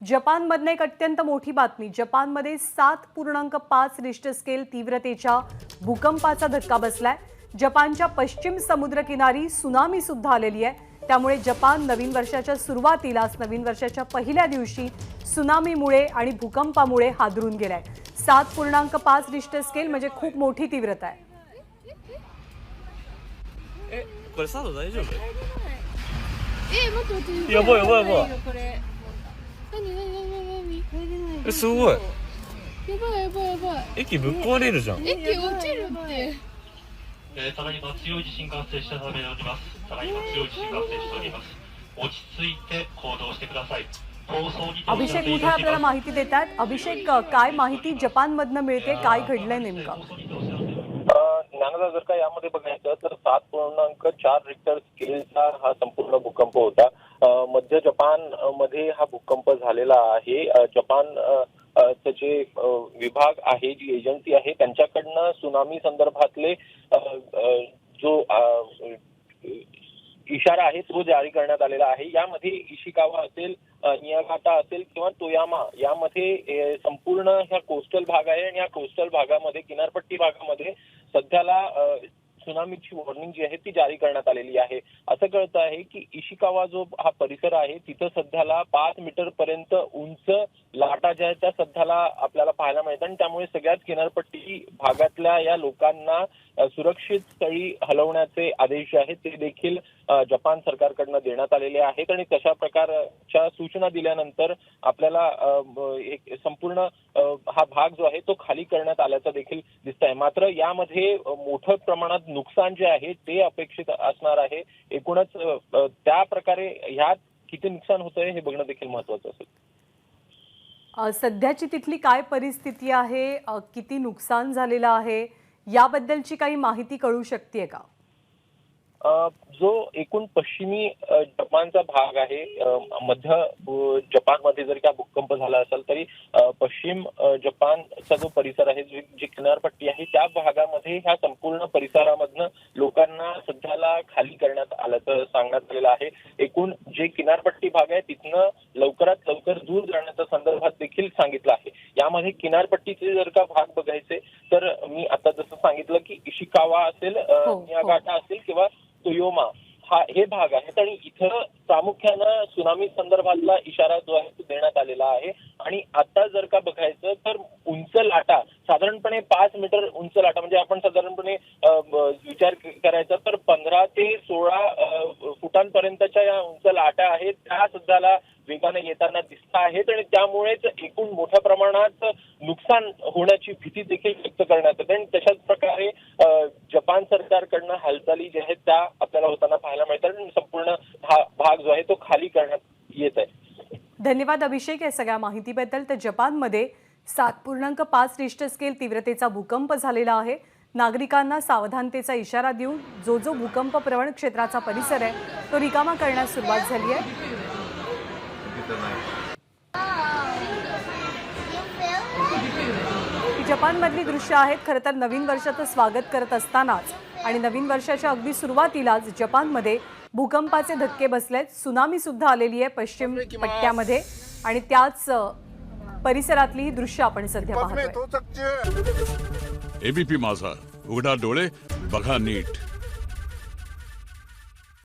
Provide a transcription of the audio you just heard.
जपानमधनं एक अत्यंत मोठी बातमी। जपानमध्ये 7.5 रिश्टर स्केल तीव्रतेच्या भूकंपाचा धक्का बसलाय। जपानच्या पश्चिम समुद्रकिनारी सुनामी सुद्धा आलेली आहे। त्यामुळे जपान नवीन वर्षाच्या सुरुवातीलाच नवीन वर्षाच्या पहिल्या दिवशी सुनामीमुळे आणि भूकंपामुळे हादरून गेलाय। 7.5 रिश्टर स्केल म्हणजे खूप मोठी तीव्रता आहे। これ佐藤大丈夫？待って待って。やばいやばいやばい。これ。何？すごい。やばいやばいやばい。駅ぶっ壊れるじゃん。駅落ちるって。ただいま強い地震が発生したためでおります。ただいま強い地震が発生しております。落ち着いて行動してください。अभिषेक मोठे आपल्याला माहिती देतात। अभिषेक, काय माहिती जपानमधनं मिळते, काय घडलंय नेमकं? ज्ञानदा, जर का यामध्ये बघायचं तर 7.4 रिक्टर स्केलचा हा संपूर्ण भूकंप होता। मध्य जपान मध्ये हा भूकंप झालेला आहे। जपान जे विभाग आहे, जी एजन्सी आहे, त्यांच्याकडनं सुनामी संदर्भातले जो इशारा आहे तो जारी करण्यात आलेला आहे। यामध्ये इशिकावा असेल, नियागाटा असेल किंवा तोयामा यामध्ये संपूर्ण ह्या कोस्टल भाग आहे आणि या कोस्टल भागामध्ये, किनारपट्टी भागामध्ये सध्याला सुनामीची वॉर्निंग जी आहे ती जारी करण्यात आलेली आहे। असं कळतं आहे की इशिकावा जो हा परिसर आहे तिथं सध्याला 5 मीटर पर्यंत उंच लाटा ज्या त्या सध्याला आपल्याला पाहायला मिळतात आणि त्यामुळे सगळ्याच किनारपट्टी भागातल्या या लोकांना सुरक्षित स्थळी हलवण्याचे आदेश आहेत ते देखील जपान सरकारकडनं देण्यात आलेले आहेत आणि तशा प्रकारच्या सूचना दिल्यानंतर आपल्याला एक संपूर्ण हा भाग जो आहे तो खाली करण्यात आल्याचं देखील दिसत आहे। मात्र यामध्ये मोठ्या प्रमाणात नुकसान जे आहे ते अपेक्षित असणार आहे। एकूणच त्या प्रकारे ह्यात किती नुकसान होतंय हे बघणं देखील महत्त्वाचं असेल। सध्याची तिथली काय परिस्थिती आहे, किती नुकसान झालेलं आहे याबद्दलची काही माहिती कळू शकते का? जो एकूण पश्चिमी जपानचा भाग आहे, मध्य जपानमध्ये जर का भूकंप झाला असेल तरी पश्चिम जपानचा जो परिसर आहे, जी किनारपट्टी आहे, त्या भागामध्ये ह्या संपूर्ण परिसरामधनं लोकांना सध्याला खाली करण्यात आल्याचं सांगण्यात आलेलं आहे। एकूण जे किनारपट्टी भाग आहे तिथनं लवकरात लवकर दूर जाण्याच्या संदर्भात देखील सांगितलं आहे। यामध्ये किनारपट्टीचे जर का भाग बघायचे तर मी आता जसं सांगितलं की इशिकावा असेल, नियागाटा असेल किंवा तोयोमा हे भाग आहेत आणि इथं प्रामुख्यानं सुनामी संदर्भातला इशारा जो आहे तो देण्यात आलेला आहे। आणि आता जर का बघायचं तर उंच लाटा साधारणपणे 5 मीटर उंच लाटा, म्हणजे आपण साधारणपणे विचार करायचा तर 15 ते 16 फुटांपर्यंतच्या या उंच लाटा आहेत त्या सध्याला वेगाने येताना दिसत आहेत आणि त्यामुळेच एकूण मोठ्या प्रमाणात नुकसान होण्याची भीती देखील व्यक्त करण्यात येते आणि तशाच प्रकारे जपान सरकारकडनं हालचाली ज्या आहेत त्या आपल्याला होताना पाहायला मिळतात आणि संपूर्ण हा भाग जो आहे तो खाली करण्यात येत आहे। धन्यवाद अभिषेक या सगळ्या माहितीबद्दल। तर जपानमध्ये 7.5 रिश्टर स्केल तीव्रतेचा भूकंप झालेला आहे। नागरिकांना सावधानतेचा इशारा देऊन जो भूकंप प्रवण क्षेत्राचा परिसर आहे तो रिकामा करण्यास सुरुवात झाली आहे। जपानमधली दृश्य आहेत। खरं तर नवीन वर्षाचं स्वागत करत असतानाच आणि नवीन वर्षाच्या अगदी सुरुवातीलाच जपानमध्ये भूकंपाचे धक्के बसलेत। सुनामी सुद्धा आलेली आहे पश्चिम पट्ट्यामध्ये आणि त्याच परिसरातली ही दृश्य आपण सध्या पाहतोय। एबीपी माझा, उघडा डोळे बघा नीट।